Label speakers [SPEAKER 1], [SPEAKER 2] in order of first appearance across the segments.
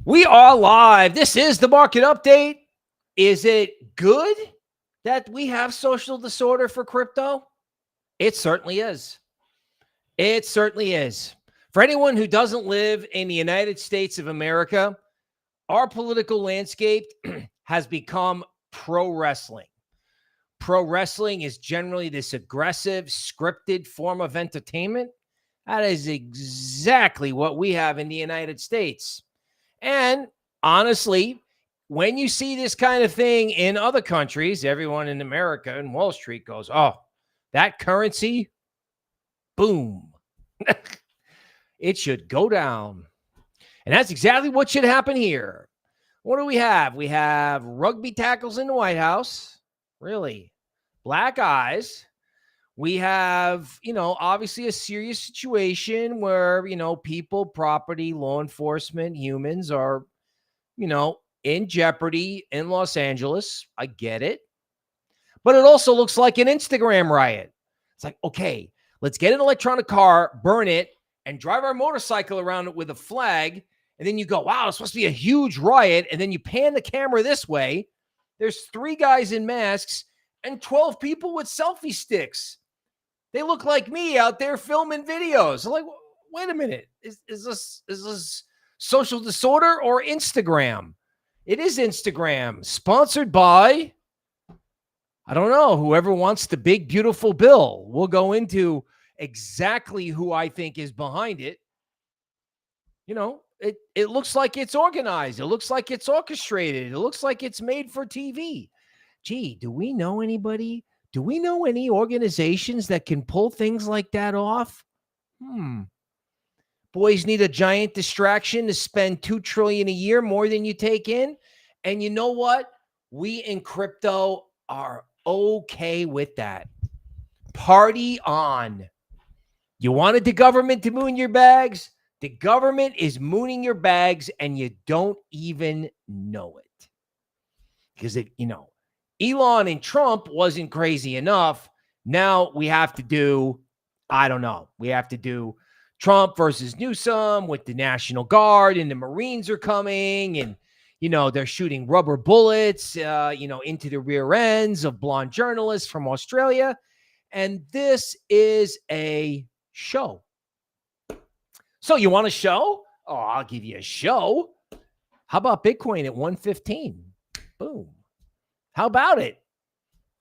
[SPEAKER 1] We are live. This is the market update. Is it good that we have social disorder for crypto? It certainly is. It certainly is. For anyone who doesn't live in the United States of America, our political landscape has become pro wrestling. Pro wrestling is generally this aggressive, scripted form of entertainment. That is exactly what we have in the United States. And honestly, when you see this kind of thing in other countries, everyone in America and Wall Street goes, oh, that currency, boom, it should go down. And that's exactly what should happen here. What do we have? We have rugby tackles in the White House. Really? Black eyes. We have, obviously a serious situation where, people, property, law enforcement, humans are, in jeopardy in Los Angeles. I get it. But it also looks like an Instagram riot. It's like, okay, let's get an electronic car, burn it, and drive our motorcycle around it with a flag. And then you go, wow, it's supposed to be a huge riot. And then you pan the camera this way. There's 3 guys in masks and 12 people with selfie sticks. They look like me out there filming videos. I'm like, wait a minute. Is this social disorder or Instagram? It is Instagram, sponsored by, I don't know, whoever wants the big, beautiful bill. We'll go into exactly who I think is behind it. It looks like it's organized. It looks like it's orchestrated. It looks like it's made for TV. Gee, do we know anybody? Do we know any organizations that can pull things like that off? Boys need a giant distraction to spend $2 trillion a year, more than you take in. And you know what? We in crypto are okay with that. Party on. You wanted the government to moon your bags? The government is mooning your bags and you don't even know it. Because Elon and Trump wasn't crazy enough. Now we have to do, I don't know, we have to do Trump versus Newsom with the National Guard, and the Marines are coming, and, they're shooting rubber bullets, into the rear ends of blonde journalists from Australia. And this is a show. So you want a show? Oh, I'll give you a show. How about Bitcoin at 115? Boom. How about it?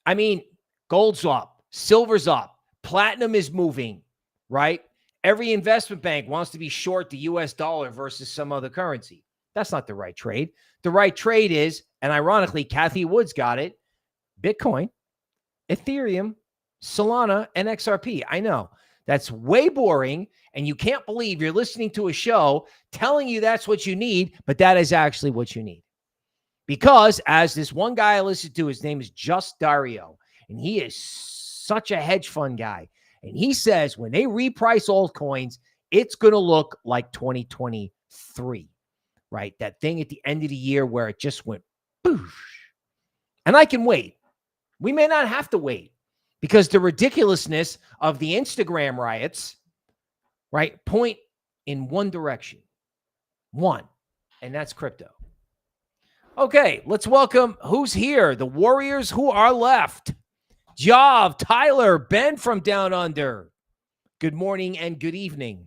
[SPEAKER 1] I mean, gold's up, silver's up, platinum is moving, right? Every investment bank wants to be short the US dollar versus some other currency. That's not the right trade. The right trade is, and ironically, Kathy Woods got it, Bitcoin, Ethereum, Solana, and XRP. I know that's way boring, and you can't believe you're listening to a show telling you that's what you need, but that is actually what you need. Because as this one guy I listened to, his name is Just Dario, and he is such a hedge fund guy. And he says when they reprice altcoins, it's going to look like 2023, right? That thing at the end of the year where it just went boosh. And I can wait. We may not have to wait because the ridiculousness of the Instagram riots, right, point in one direction. One, and that's crypto. Okay, let's welcome who's here. The Warriors who are left. Jav, Tyler, Ben from Down Under. Good morning and good evening.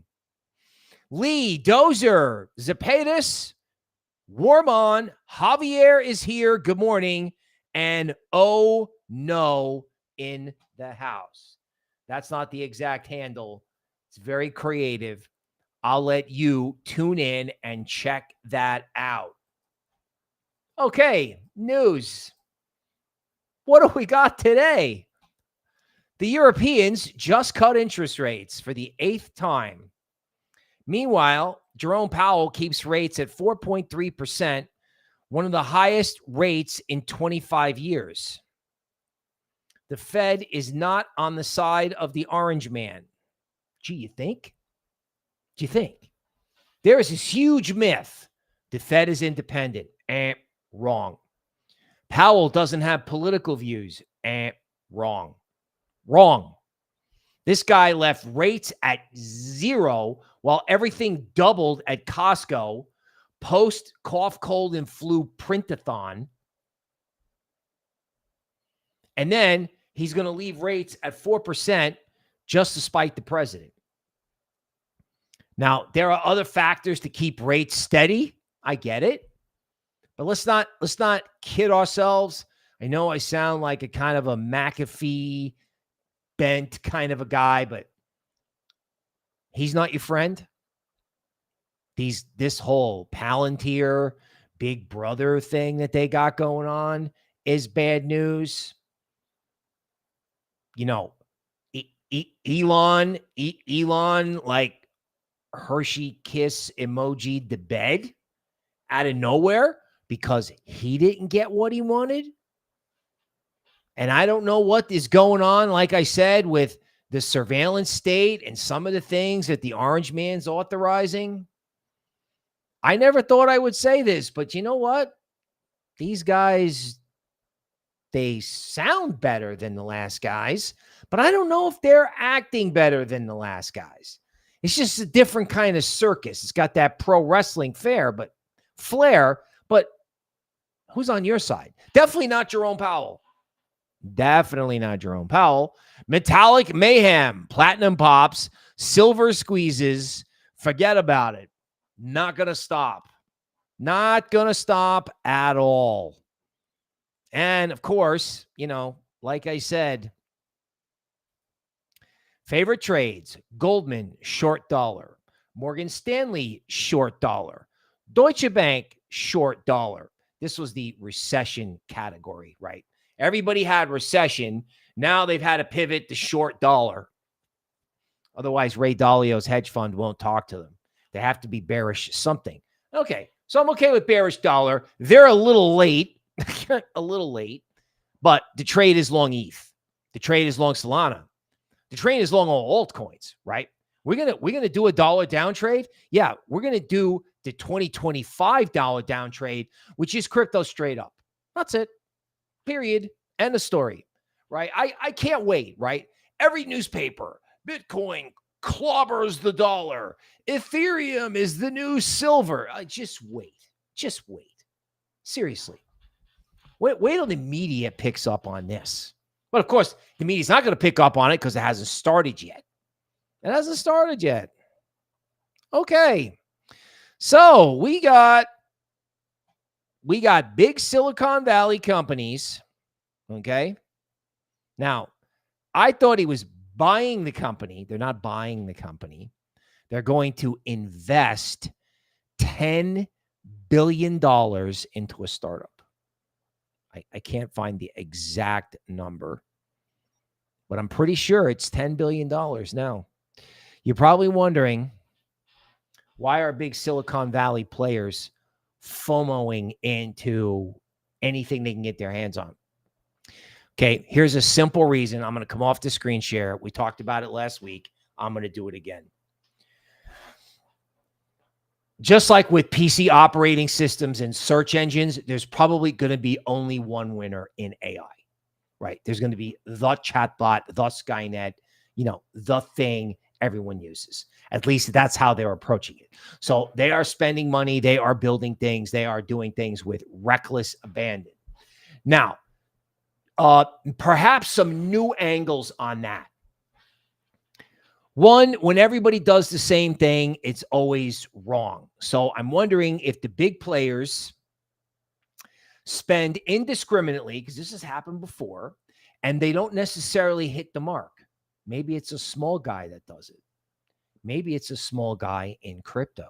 [SPEAKER 1] Lee, Dozer, Zapatus, Warmon, Javier is here. Good morning. And oh no in the house. That's not the exact handle. It's very creative. I'll let you tune in and check that out. Okay, news. What do we got today? The Europeans just cut interest rates for the 8th time. Meanwhile, Jerome Powell keeps rates at 4.3%, one of the highest rates in 25 years. The Fed is not on the side of the orange man. Gee, you think? Do you think? There is this huge myth. The Fed is independent. Wrong. Powell doesn't have political views. Wrong. Wrong. This guy left rates at 0 while everything doubled at Costco, post cough, cold, and flu printathon. And then he's going to leave rates at 4% just to spite the president. Now, there are other factors to keep rates steady. I get it. But let's not kid ourselves. I know I sound like a kind of a McAfee bent kind of a guy, but he's not your friend. This whole Palantir Big Brother thing that they got going on is bad news. You know, Elon, like Hershey kiss emoji the bed out of nowhere because he didn't get what he wanted. And I don't know what is going on, like I said, with the surveillance state and some of the things that the orange man's authorizing. I never thought I would say this, but you know what? These guys, they sound better than the last guys, but I don't know if they're acting better than the last guys. It's just a different kind of circus. It's got that pro wrestling flair, but who's on your side? Definitely not Jerome Powell. Definitely not Jerome Powell. Metallic mayhem, platinum pops, silver squeezes. Forget about it. Not going to stop. Not going to stop at all. And of course, like I said, favorite trades: Goldman, short dollar; Morgan Stanley, short dollar; Deutsche Bank, short dollar. This was the recession category, right? Everybody had recession. Now they've had to pivot to short dollar. Otherwise, Ray Dalio's hedge fund won't talk to them. They have to be bearish something. Okay, so I'm okay with bearish dollar. They're a little late, but the trade is long ETH. The trade is long Solana. The trade is long all altcoins, right? We're gonna do a dollar down trade. Yeah, we're gonna do the 2025 dollar down trade, which is crypto straight up. That's it. Period. End of story. Right? I can't wait. Right? Every newspaper, Bitcoin clobbers the dollar. Ethereum is the new silver. Just wait. Just wait. Seriously. Wait till the media picks up on this. But of course, the media's not going to pick up on it because it hasn't started yet. It hasn't started yet. Okay. So we got big Silicon Valley companies. Okay. Now, I thought he was buying the company. They're not buying the company. They're going to invest $10 billion into a startup. I can't find the exact number, but I'm pretty sure it's $10 billion now. You're probably wondering, why are big Silicon Valley players FOMOing into anything they can get their hands on? Okay, here's a simple reason. I'm going to come off the screen share. We talked about it last week. I'm going to do it again. Just like with PC operating systems and search engines, there's probably going to be only one winner in AI, right? There's going to be the chatbot, the Skynet, the thing everyone uses. At least that's how they're approaching it. So they are spending money. They are building things. They are doing things with reckless abandon. Now, perhaps some new angles on that. One, when everybody does the same thing, it's always wrong. So I'm wondering if the big players spend indiscriminately, because this has happened before, and they don't necessarily hit the mark. Maybe it's a small guy that does it. Maybe it's a small guy in crypto.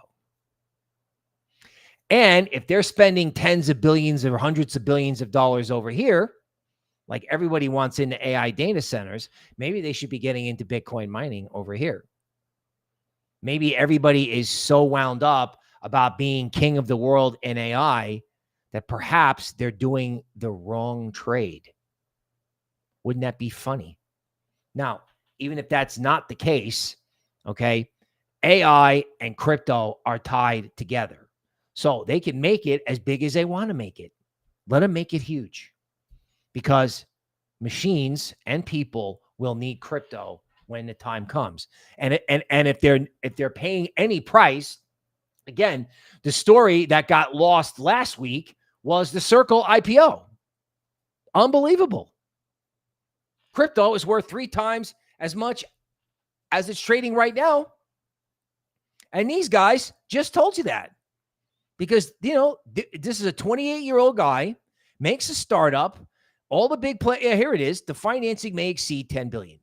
[SPEAKER 1] And if they're spending tens of billions or hundreds of billions of dollars over here, like everybody wants into AI data centers, maybe they should be getting into Bitcoin mining over here. Maybe everybody is so wound up about being king of the world in AI that perhaps they're doing the wrong trade. Wouldn't that be funny? Now, even if that's not the case, okay, AI and crypto are tied together. So they can make it as big as they want to make it. Let them make it huge. Because machines and people will need crypto when the time comes. And if they're paying any price Again, the story that got lost last week was the Circle IPO. Unbelievable. Crypto is worth 3 times as much as it's trading right now. And these guys just told you that. Because, this is a 28-year-old guy, makes a startup. All the big here it is. The financing may exceed $10 billion.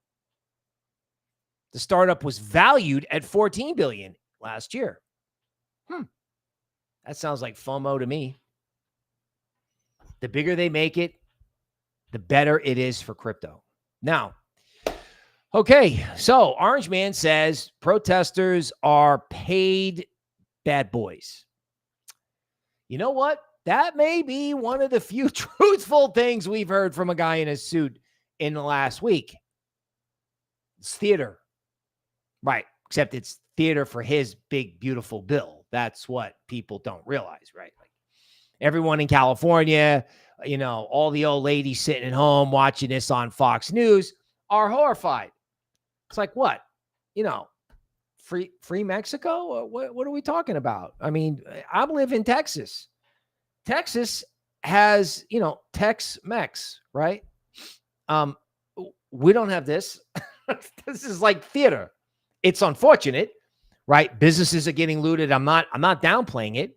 [SPEAKER 1] The startup was valued at $14 billion last year. That sounds like FOMO to me. The bigger they make it, the better it is for crypto. Now, okay, so Orange Man says protesters are paid bad boys. You know what? That may be one of the few truthful things we've heard from a guy in a suit in the last week. It's theater. Right, except it's theater for his big, beautiful bill. That's what people don't realize, right? Like everyone in California, all the old ladies sitting at home watching this on Fox News are horrified. It's like, what? Free Mexico? What are we talking about? I mean, I live in Texas. Texas has, Tex-Mex, right? We don't have this. This is like theater. It's unfortunate, right? Businesses are getting looted. I'm not downplaying it,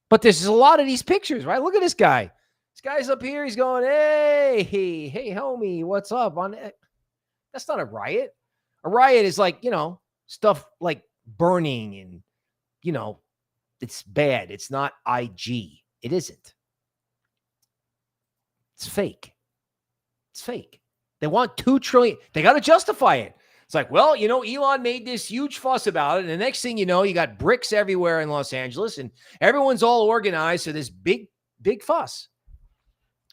[SPEAKER 1] but there's a lot of these pictures, right? Look at this guy. This guy's up here. He's going, hey, homie, what's up? That's not a riot. A riot is like, stuff like burning and, it's bad. It's not IG. It isn't. It's fake. It's fake. They want $2 trillion. They got to justify it. It's like, well, Elon made this huge fuss about it. And the next thing you know, you got bricks everywhere in Los Angeles and everyone's all organized for this big, big fuss.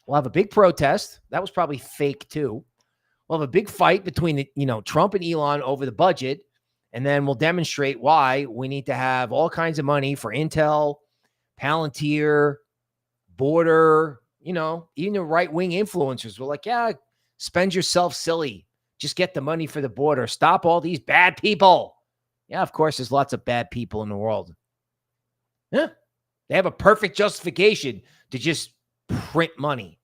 [SPEAKER 1] We'll have a big protest. That was probably fake too. We'll have a big fight between, Trump and Elon over the budget. And then we'll demonstrate why we need to have all kinds of money for Intel, Palantir, Border, even the right-wing influencers were like, yeah, spend yourself silly. Just get the money for the border. Stop all these bad people. Yeah, of course, there's lots of bad people in the world. Yeah, they have a perfect justification to just print money.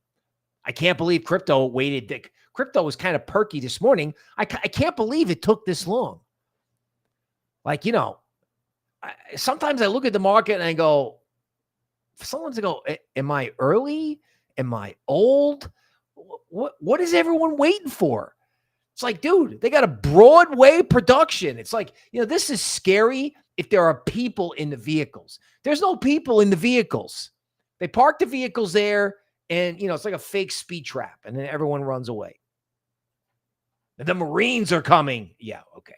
[SPEAKER 1] I can't believe crypto waited. Crypto was kind of perky this morning. I can't believe it took this long. Like, sometimes I look at the market and I go, for someone to go, am I early? Am I old? What is everyone waiting for? It's like, dude, they got a Broadway production. It's like, this is scary if there are people in the vehicles. There's no people in the vehicles. They park the vehicles there and, it's like a fake speed trap and then everyone runs away. The Marines are coming. Yeah, okay.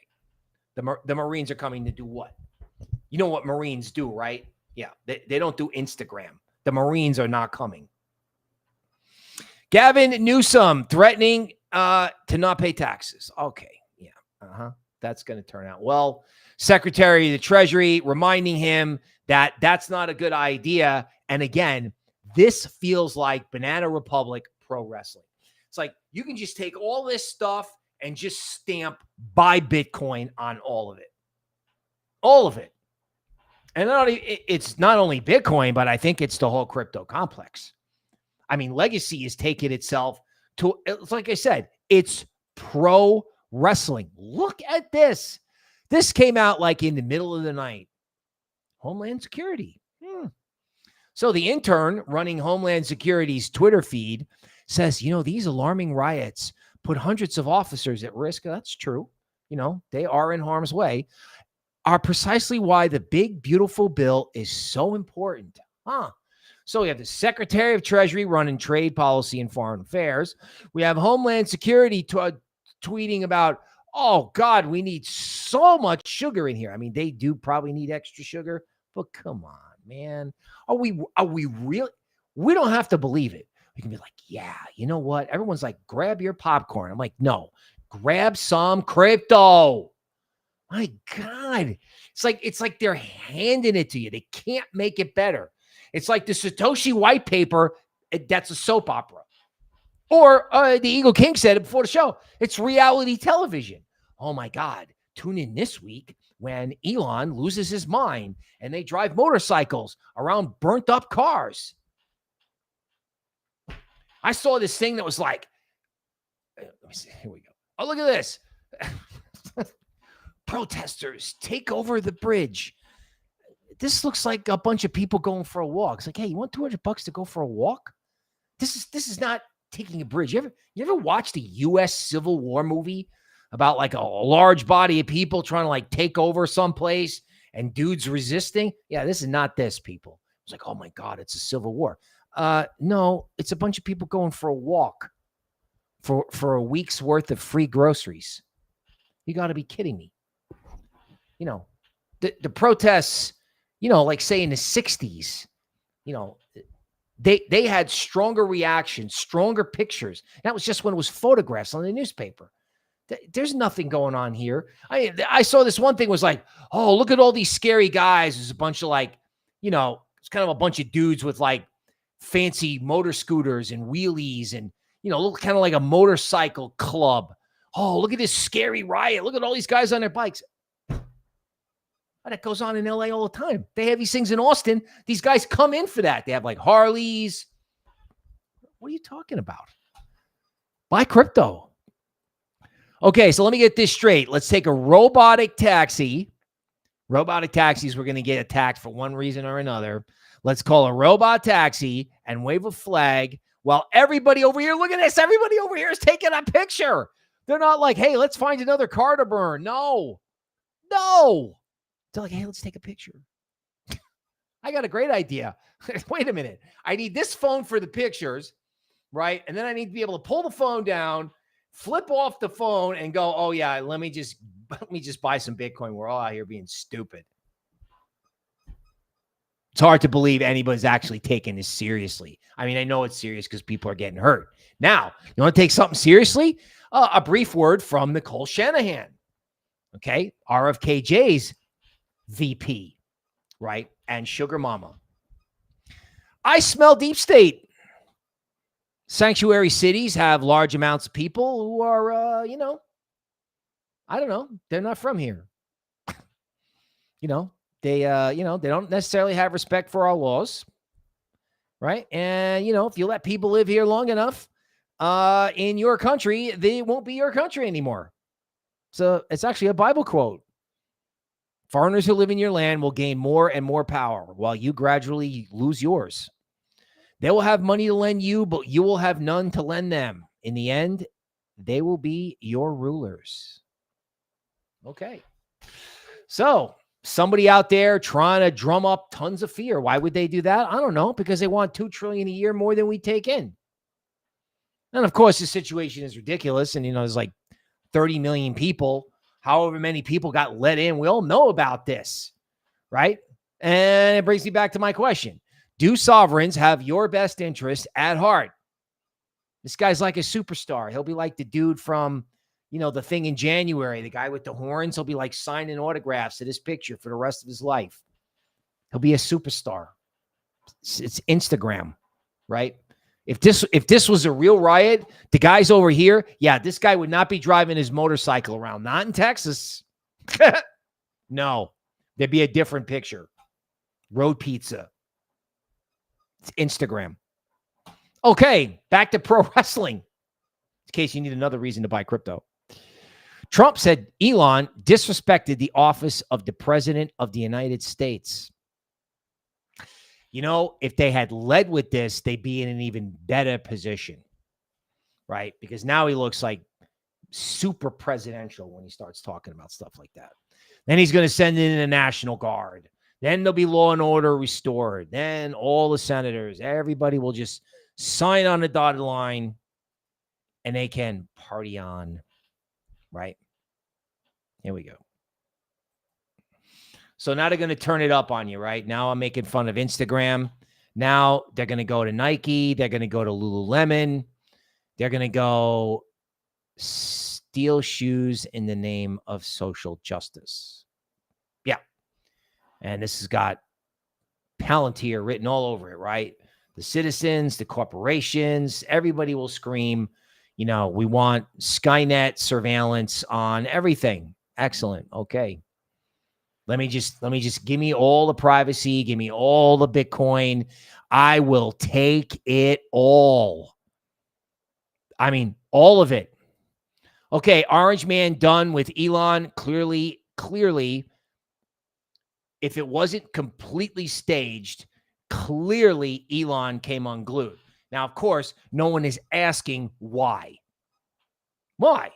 [SPEAKER 1] The Marines are coming to do what? You know what Marines do, right? Yeah, they don't do Instagram. The Marines are not coming. Gavin Newsom threatening to not pay taxes. Okay, yeah, that's going to turn out well. Secretary of the Treasury reminding him that that's not a good idea. And again, this feels like Banana Republic pro wrestling. It's like you can just take all this stuff and just stamp buy Bitcoin on all of it. All of it. And it's not only Bitcoin, but I think it's the whole crypto complex. I mean, Legacy is taking itself to, it's like I said, it's pro wrestling. Look at this. This came out like in the middle of the night. Homeland Security. So the intern running Homeland Security's Twitter feed says, these alarming riots put hundreds of officers at risk. That's true. They are in harm's way. Are precisely why the big, beautiful bill is so important. So we have the Secretary of Treasury running trade policy and foreign affairs. We have Homeland Security tweeting about, oh, God, we need so much sugar in here. I mean, they do probably need extra sugar, but come on, man. Are we really? We don't have to believe it. We can be like, yeah, you know what? Everyone's like, grab your popcorn. I'm like, no, grab some crypto. My God. It's like they're handing it to you. They can't make it better. It's like the Satoshi white paper. That's a soap opera. Or the Eagle King said it before the show. It's reality television. Oh my God. Tune in this week when Elon loses his mind and they drive motorcycles around burnt up cars. I saw this thing that was like, let me see, here we go. Oh, look at this. Protesters take over the bridge. This looks like a bunch of people going for a walk. It's like, hey, you want $200 to go for a walk? This is not taking a bridge. You ever watched a U.S. Civil War movie about like a large body of people trying to like take over someplace and dudes resisting? Yeah, this is not this, people. It's like, oh my God, it's a civil war. No, it's a bunch of people going for a walk for a week's worth of free groceries. You got to be kidding me. You know, the protests, you know, like say in the 60s, you know, they had stronger reactions, stronger pictures. That was just when it was photographs on the newspaper. There's nothing going on here. I saw this one thing was like, oh, look at all these scary guys. There's a bunch of like, you know, it's kind of a bunch of dudes with like fancy motor scooters and wheelies and, you know, look kind of like a motorcycle club. Oh, look at this scary riot. Look at all these guys on their bikes. That goes on in LA all the time. They have these things in Austin. These guys come in for that. They have like Harleys. What are you talking about? Buy crypto. Okay, so let me get this straight. Let's take a robotic taxi. Robotic taxis, we're going to get attacked for one reason or another. Let's call a robot taxi and wave a flag while everybody over here, look at this. Everybody over here is taking a picture. They're not like, hey, let's find another car to burn. No. They're like, hey, let's take a picture. I got a great idea. Wait a minute. I need this phone for the pictures, right? And then I need to be able to pull the phone down, flip off the phone and go, oh yeah, let me just buy some Bitcoin. We're all out here being stupid. It's hard to believe anybody's actually taking this seriously. I mean, I know it's serious because people are getting hurt. Now, you want to take something seriously? A brief word from Nicole Shanahan. Okay. RFKJ's VP, right? And Sugar Mama. I smell deep state. Sanctuary cities have large amounts of people who are, you know, I don't know. They're not from here. You know, they don't necessarily have respect for our laws, right? And, you know, if you let people live here long enough in your country, they won't be your country anymore. So it's actually a Bible quote. Foreigners who live in your land will gain more and more power while you gradually lose yours. They will have money to lend you, but you will have none to lend them. In the end, they will be your rulers. Okay. So somebody out there trying to drum up tons of fear. Why would they do that? I don't know. Because they want $2 trillion a year more than we take in. And of course, the situation is ridiculous. And, you know, there's like 30 million people. However many people got let in, we all know about this, right? And it brings me back to my question. Do sovereigns have your best interest at heart? This guy's like a superstar. He'll be like the dude from, you know, The Thing in January, the guy with the horns. He'll be like signing autographs to this picture for the rest of his life. He'll be a superstar. It's Instagram, right? If this was a real riot, the guys over here, yeah, this guy would not be driving his motorcycle around. Not in Texas. No, there'd be a different picture. Road pizza. It's Instagram. Okay, back to pro wrestling. In case you need another reason to buy crypto. Trump said Elon disrespected the office of the President of the United States. You know, if they had led with this, they'd be in an even better position, right? Because now he looks like super presidential when he starts talking about stuff like that. Then he's going to send in the National Guard. Then there'll be law and order restored. Then all the senators, everybody will just sign on the dotted line and they can party on, right? Here we go. So now they're going to turn it up on you, right? Now I'm making fun of Instagram. Now they're going to go to Nike. They're going to go to Lululemon. They're going to go steal shoes in the name of social justice. Yeah. And this has got Palantir written all over it, right? The citizens, the corporations, everybody will scream, you know, we want Skynet surveillance on everything. Excellent. Okay. Let me just give me all the privacy, give me all the Bitcoin. I will take it all. I mean, all of it. Okay, Orange Man done with Elon. Clearly, if it wasn't completely staged, clearly Elon came unglued. Now, of course, no one is asking why. Why?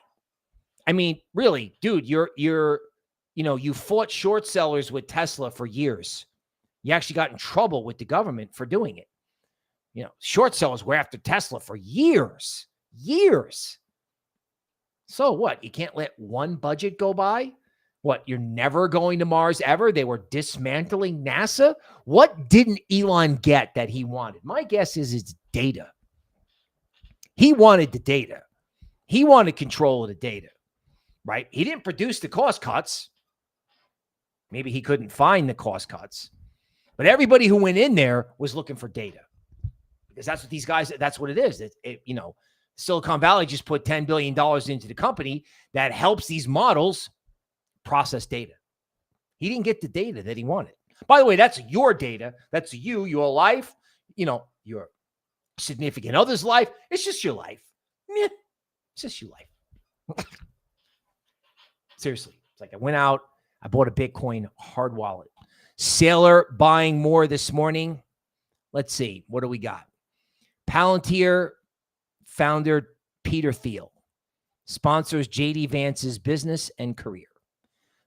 [SPEAKER 1] I mean, really, dude, you fought short sellers with Tesla for years. You actually got in trouble with the government for doing it. Short sellers were after Tesla for years. So what? You can't let one budget go by? What? You're never going to Mars ever? They were dismantling NASA? What didn't Elon get that he wanted? My guess is it's data. He wanted the data. He wanted control of the data, right? He didn't produce the cost cuts. Maybe he couldn't find the cost cuts. But everybody who went in there was looking for data. Because that's what these guys, that's what it is. Silicon Valley just put $10 billion into the company that helps these models process data. He didn't get the data that he wanted. By the way, that's your data. That's you, your life, your significant other's life. It's just your life. Meh. It's just your life. Seriously. It's like I went out, I bought a Bitcoin hard wallet. Sailor buying more this morning. Let's see. What do we got? Palantir founder Peter Thiel sponsors JD Vance's business and career.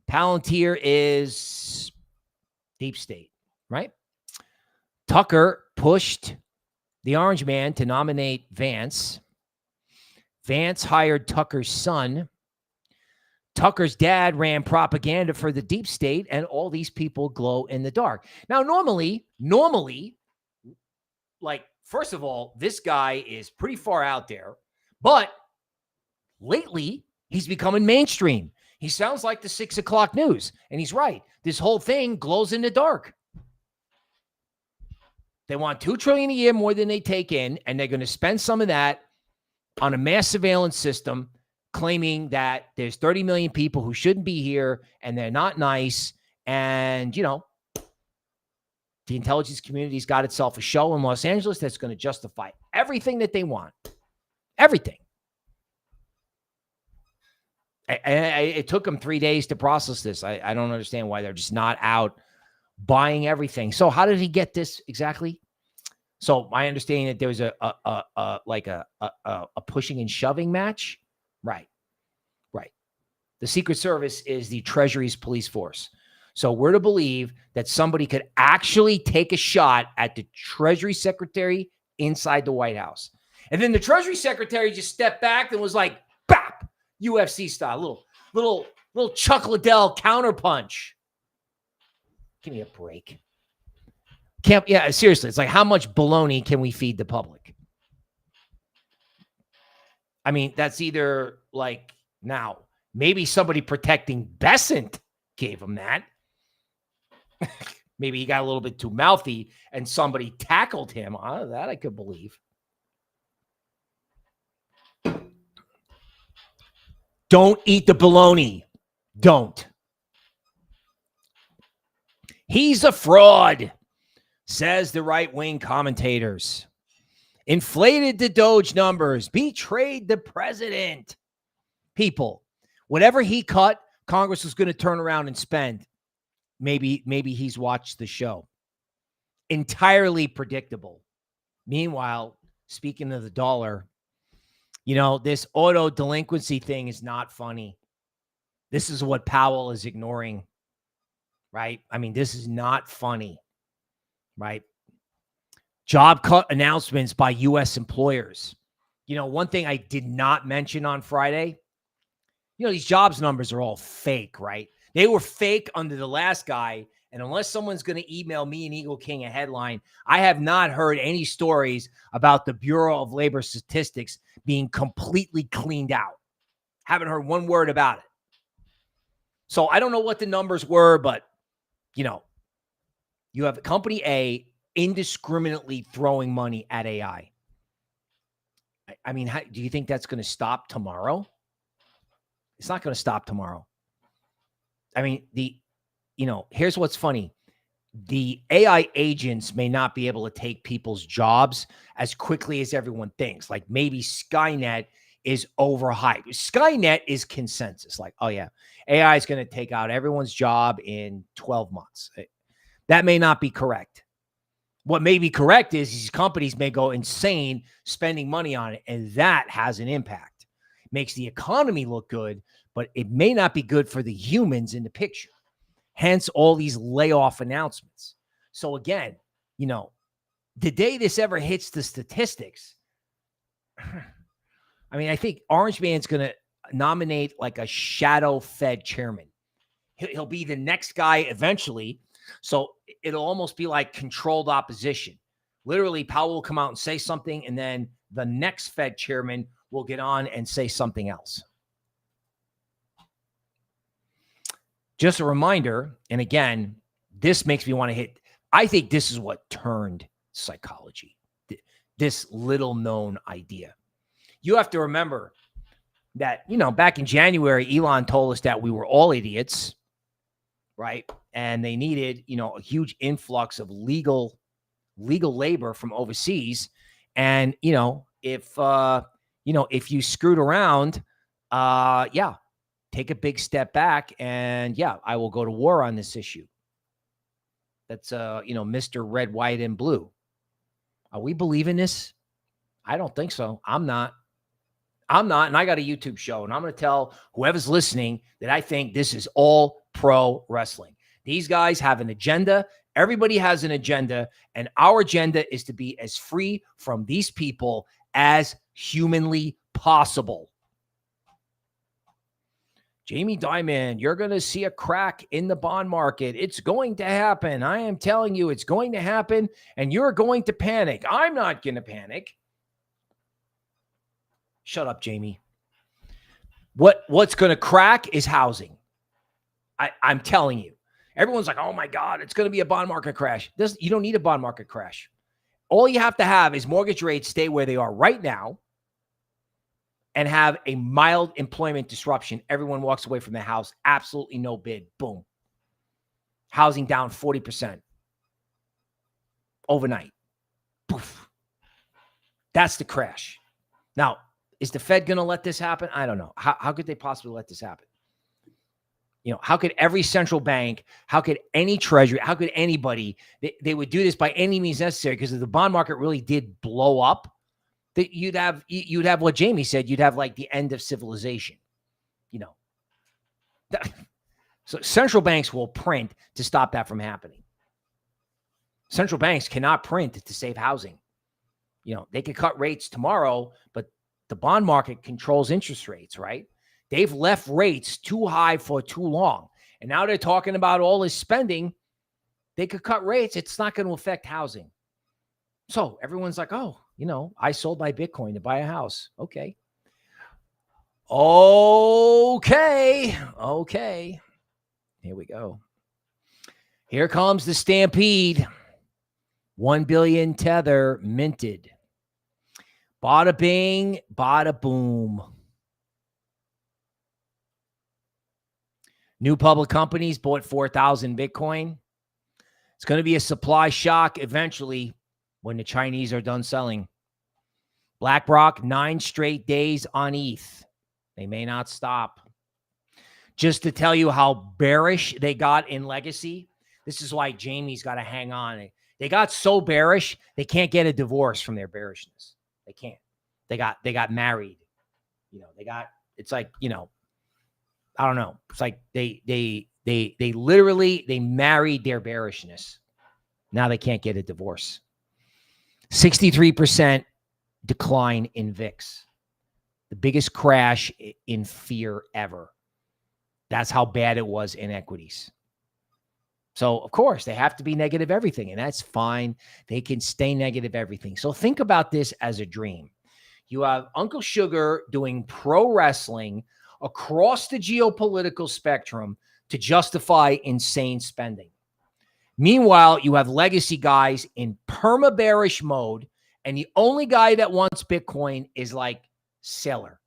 [SPEAKER 1] Palantir is deep state, right? Tucker pushed the Orange Man to nominate Vance. Vance hired Tucker's son. Tucker's dad ran propaganda for the deep state, and all these people glow in the dark. Now, normally, like, first of all, this guy is pretty far out there, but lately he's becoming mainstream. He sounds like the 6 o'clock news, and he's right. This whole thing glows in the dark. They want $2 trillion a year more than they take in, and they're going to spend some of that on a mass surveillance system, claiming that there's 30 million people who shouldn't be here, and they're not nice. And, the intelligence community's got itself a show in Los Angeles that's going to justify everything that they want. Everything. It took them 3 days to process this. I don't understand why they're just not out buying everything. So how did he get this exactly? So my understanding that there was a pushing and shoving match. Right. The Secret Service is the Treasury's police force. So we're to believe that somebody could actually take a shot at the Treasury Secretary inside the White House. And then the Treasury Secretary just stepped back and was like, bap, UFC style, little Chuck Liddell counterpunch. Give me a break. Seriously, it's like, how much baloney can we feed the public? I mean, that's either like, now, maybe somebody protecting Besant gave him that. Maybe he got a little bit too mouthy and somebody tackled him. That I could believe. Don't eat the bologna. Don't. He's a fraud, says the right-wing commentators. Inflated the Doge numbers, betrayed the president. People, whatever he cut, Congress was going to turn around and spend. Maybe he's watched the show. Entirely predictable. Meanwhile, speaking of the dollar, this auto delinquency thing is not funny. This is what Powell is ignoring, right? I mean, this is not funny, right? Job cut announcements by U.S. employers. One thing I did not mention on Friday, these jobs numbers are all fake, right? They were fake under the last guy. And unless someone's going to email me and Eagle King a headline, I have not heard any stories about the Bureau of Labor Statistics being completely cleaned out. Haven't heard one word about it. So I don't know what the numbers were, but, you have company A indiscriminately throwing money at AI. I mean, do you think that's going to stop tomorrow? It's not going to stop tomorrow. I mean, here's what's funny. The AI agents may not be able to take people's jobs as quickly as everyone thinks. Like maybe Skynet is overhyped. Skynet is consensus. Like, oh yeah, AI is going to take out everyone's job in 12 months. That may not be correct. What may be correct is these companies may go insane spending money on it, and that has an impact. Makes the economy look good, but it may not be good for the humans in the picture. Hence all these layoff announcements. So again, the day this ever hits the statistics, I mean, I think Orange Man's going to nominate like a shadow Fed chairman. He'll be the next guy eventually. So it'll almost be like controlled opposition. Literally, Powell will come out and say something, and then the next Fed chairman will get on and say something else. Just a reminder, and again, this makes me want to hit. I think this is what turned psychology, this little known idea. You have to remember that, back in January, Elon told us that we were all idiots, right? And they needed, a huge influx of legal labor from overseas. And, if you screwed around, take a big step back and I will go to war on this issue. That's, Mr. Red, White, and Blue. Are we believing this? I don't think so. I'm not. And I got a YouTube show, and I'm going to tell whoever's listening that I think this is all pro wrestling. These guys have an agenda. Everybody has an agenda, and our agenda is to be as free from these people as humanly possible. Jamie Dimon, you're going to see a crack in the bond market. It's going to happen. I am telling you, it's going to happen, and you're going to panic. I'm not going to panic. Shut up, Jamie. What's going to crack is housing. I'm telling you. Everyone's like, oh my God, it's going to be a bond market crash. You don't need a bond market crash. All you have to have is mortgage rates stay where they are right now and have a mild employment disruption. Everyone walks away from the house. Absolutely no bid. Boom. Housing down 40% overnight. Poof. That's the crash. Now, is the Fed going to let this happen? I don't know. How could they possibly let this happen? How could every central bank, how could any treasury, how could anybody, they would do this by any means necessary, because if the bond market really did blow up, that you'd have what Jamie said, you'd have like the end of civilization. So central banks will print to stop that from happening. Central banks cannot print to save housing. They could cut rates tomorrow, but the bond market controls interest rates, right? They've left rates too high for too long. And now they're talking about all this spending. They could cut rates. It's not going to affect housing. So everyone's like, oh, I sold my Bitcoin to buy a house. Okay. Here we go. Here comes the stampede. 1 billion Tether minted. Bada bing, bada boom. New public companies bought 4,000 Bitcoin. It's going to be a supply shock eventually when the Chinese are done selling. BlackRock, 9 straight days on ETH. They may not stop. Just to tell you how bearish they got in legacy, this is why Jamie's got to hang on. They got so bearish, they can't get a divorce from their bearishness. They can't. They got married. It's like, I don't know. It's like they literally married their bearishness. Now they can't get a divorce. 63% decline in VIX. The biggest crash in fear ever. That's how bad it was in equities. So, of course, they have to be negative everything, and that's fine. They can stay negative everything. So think about this as a dream. You have Uncle Sugar doing pro wrestling across the geopolitical spectrum to justify insane spending. Meanwhile, you have legacy guys in perma-bearish mode, and the only guy that wants Bitcoin is like Sailor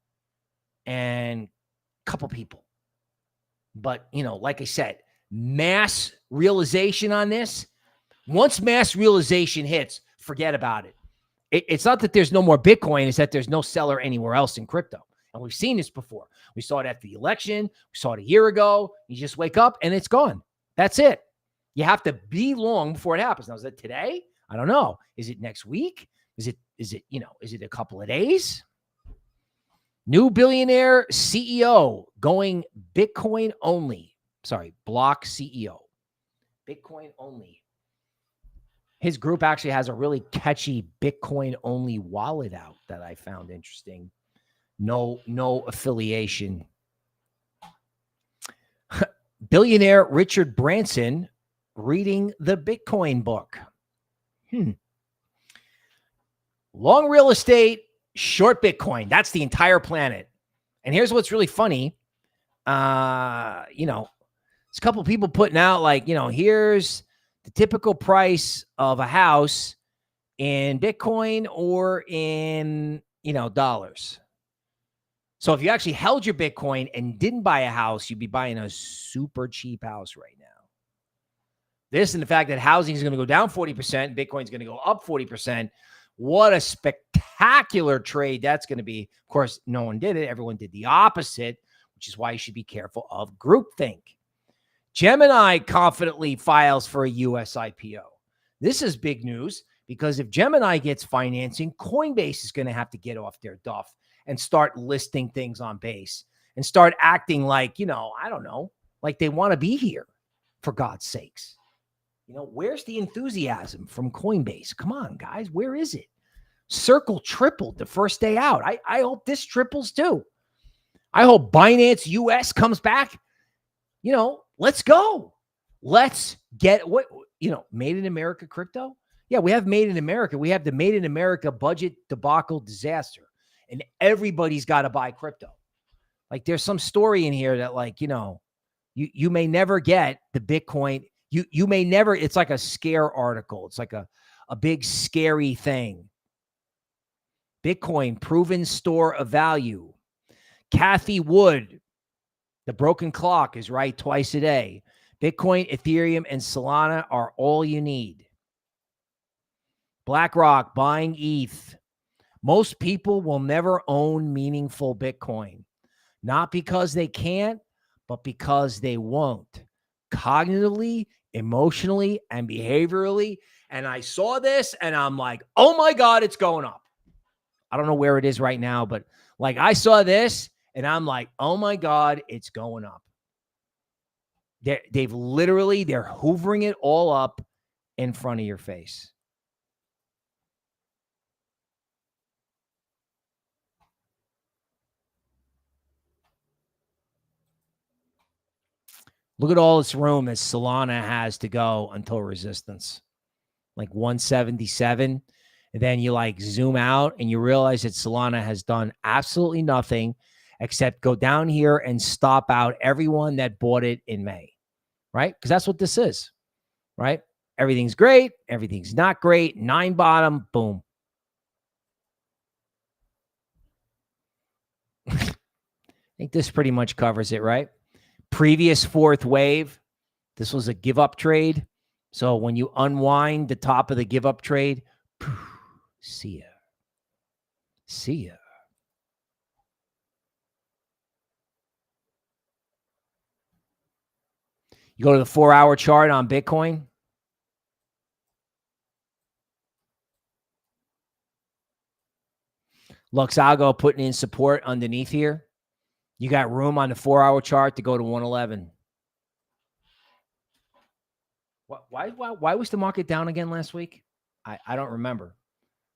[SPEAKER 1] and a couple people. But, like I said, mass realization on this. Once mass realization hits, forget about it. It's not that there's no more Bitcoin, it's that there's no seller anywhere else in crypto. And we've seen this before. We saw it after the election. We saw it a year ago. You just wake up and it's gone. That's it. You have to be long before it happens. Now, is that today? I don't know. Is it next week? Is it a couple of days? New billionaire CEO going Bitcoin only. Sorry, block CEO. Bitcoin only. His group actually has a really catchy Bitcoin only wallet out that I found interesting. No affiliation. Billionaire Richard Branson reading the Bitcoin book. Long real estate, short Bitcoin. That's the entire planet. And here's what's really funny. There's a couple of people putting out like, here's the typical price of a house in Bitcoin or in, dollars. So if you actually held your Bitcoin and didn't buy a house, you'd be buying a super cheap house right now. This and the fact that housing is going to go down 40%, Bitcoin is going to go up 40%. What a spectacular trade that's going to be. Of course, no one did it. Everyone did the opposite, which is why you should be careful of groupthink. Gemini confidently files for a U.S. IPO. This is big news because if Gemini gets financing, Coinbase is going to have to get off their duff and start listing things on Base and start acting like, I don't know, like they want to be here, for God's sakes. Where's the enthusiasm from Coinbase? Come on, guys. Where is it? Circle tripled the first day out. I hope this triples too. I hope Binance US comes back. Let's go. Let's get made in America crypto. Yeah, we have made in America. We have the made in America budget debacle disaster. And everybody's got to buy crypto. Like there's some story in here that like, you may never get the Bitcoin. You may never, it's like a scare article. It's like a big scary thing. Bitcoin proven store of value. Kathy Wood, the broken clock is right twice a day. Bitcoin, Ethereum, and Solana are all you need. BlackRock buying ETH. Most people will never own meaningful Bitcoin. Not because they can't, but because they won't. Cognitively, emotionally, and behaviorally. And I saw this and I'm like, oh my God, it's going up. I don't know where it is right now, but like I saw this and I'm like, oh my God, it's going up. They're hoovering it all up in front of your face. Look at all this room that Solana has to go until resistance, like 177. And then you like zoom out and you realize that Solana has done absolutely nothing except go down here and stop out everyone that bought it in May, right? Because that's what this is, right? Everything's great. Everything's not great. 9 bottom, boom. I think this pretty much covers it, right? Previous fourth wave, this was a give up trade. So when you unwind the top of the give up trade, see ya. See ya. You go to the 4-hour chart on Bitcoin. Luxago putting in support underneath here. You got room on the 4-hour chart to go to 111. Why was the market down again last week? I don't remember.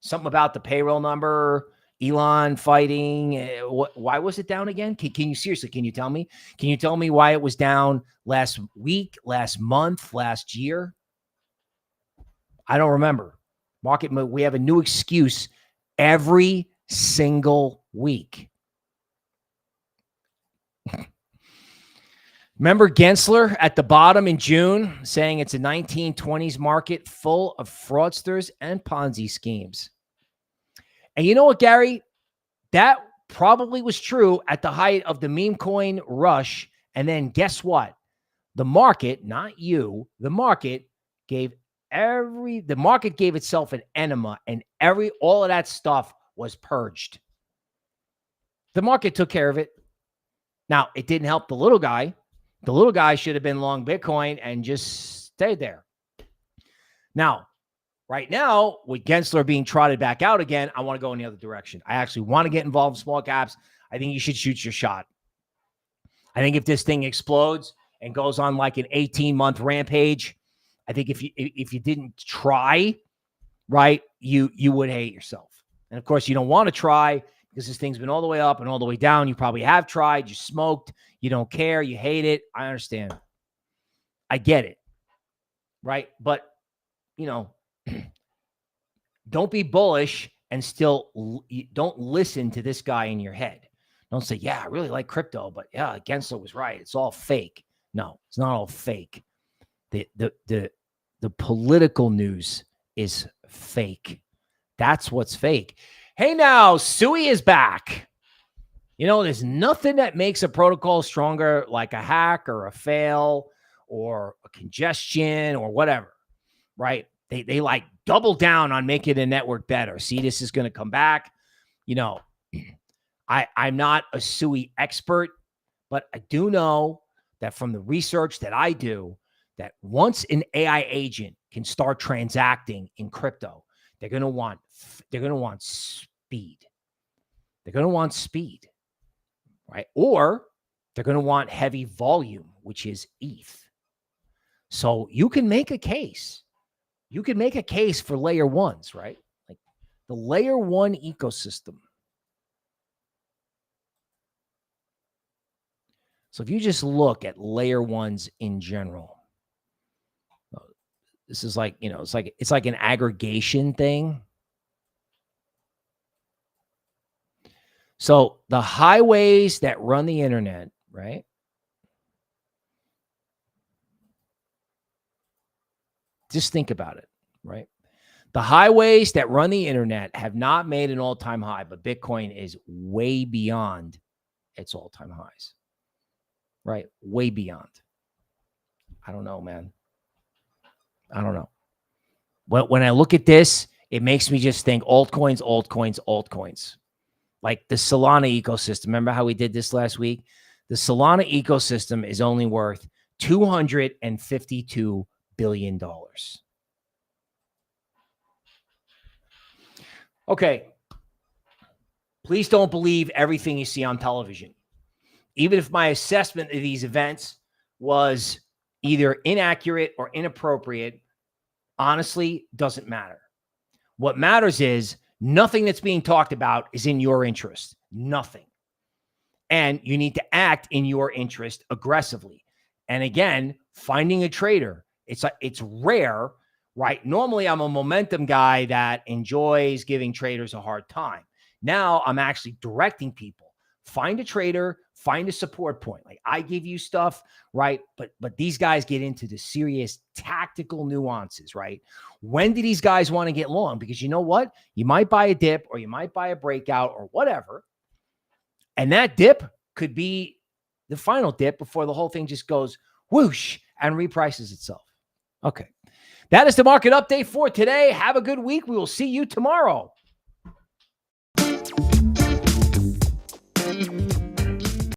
[SPEAKER 1] Something about the payroll number, Elon fighting. Why was it down again? Can you seriously, can you tell me? Can you tell me why it was down last week, last month, last year? I don't remember. Market, we have a new excuse every single week. Remember Gensler at the bottom in June saying it's a 1920s market full of fraudsters and Ponzi schemes. And you know what, Gary? That probably was true at the height of the meme coin rush. And then guess what? the market, not you, the market gave itself an enema, and all of that stuff was purged. The market took care of it. Now, it didn't help the little guy. The little guy should have been long Bitcoin and just stayed there. Now, right now, with Gensler being trotted back out again, I want to go in the other direction. I actually want to get involved in small caps. I think you should shoot your shot. I think if this thing explodes and goes on like an 18-month rampage, I think if you didn't try, right, you would hate yourself. And of course, you don't want to try because this thing's been all the way up and all the way down. You probably have tried. You smoked. You don't care. You hate it. I understand. I get it. Right? But, don't be bullish and still don't listen to this guy in your head. Don't say, yeah, I really like crypto, but yeah, Gensler was right. It's all fake. No, it's not all fake. The political news is fake. That's what's fake. Hey, now, Sui is back. There's nothing that makes a protocol stronger like a hack or a fail or a congestion or whatever, right? They like double down on making the network better. See, this is going to come back. I'm not a Sui expert, but I do know that from the research that I do, that once an AI agent can start transacting in crypto, they're going to want speed. They're going to want speed, right? Or they're going to want heavy volume, which is ETH. So you can make a case. You can make a case for layer ones, right? Like the layer one ecosystem. So if you just look at layer ones in general, this is like, it's like an aggregation thing. So the highways that run the internet, right? Just think about it, right? The highways that run the internet have not made an all-time high, but Bitcoin is way beyond its all-time highs, right? Way beyond. I don't know, man. I don't know. But when I look at this, it makes me just think altcoins, altcoins, altcoins. Like the Solana ecosystem. Remember how we did this last week? The Solana ecosystem is only worth $252 billion. Okay. Please don't believe everything you see on television. Even if my assessment of these events was either inaccurate or inappropriate, honestly, doesn't matter. What matters is nothing that's being talked about is in your interest. Nothing. And you need to act in your interest aggressively. And again, finding a trader, it's rare, right? Normally, I'm a momentum guy that enjoys giving traders a hard time. Now I'm actually directing people. Find a trader, find a support point. Like I give you stuff, right? But these guys get into the serious tactical nuances, right? When do these guys want to get long? Because you know what? You might buy a dip or you might buy a breakout or whatever. And that dip could be the final dip before the whole thing just goes whoosh and reprices itself. Okay. That is the market update for today. Have a good week. We will see you tomorrow.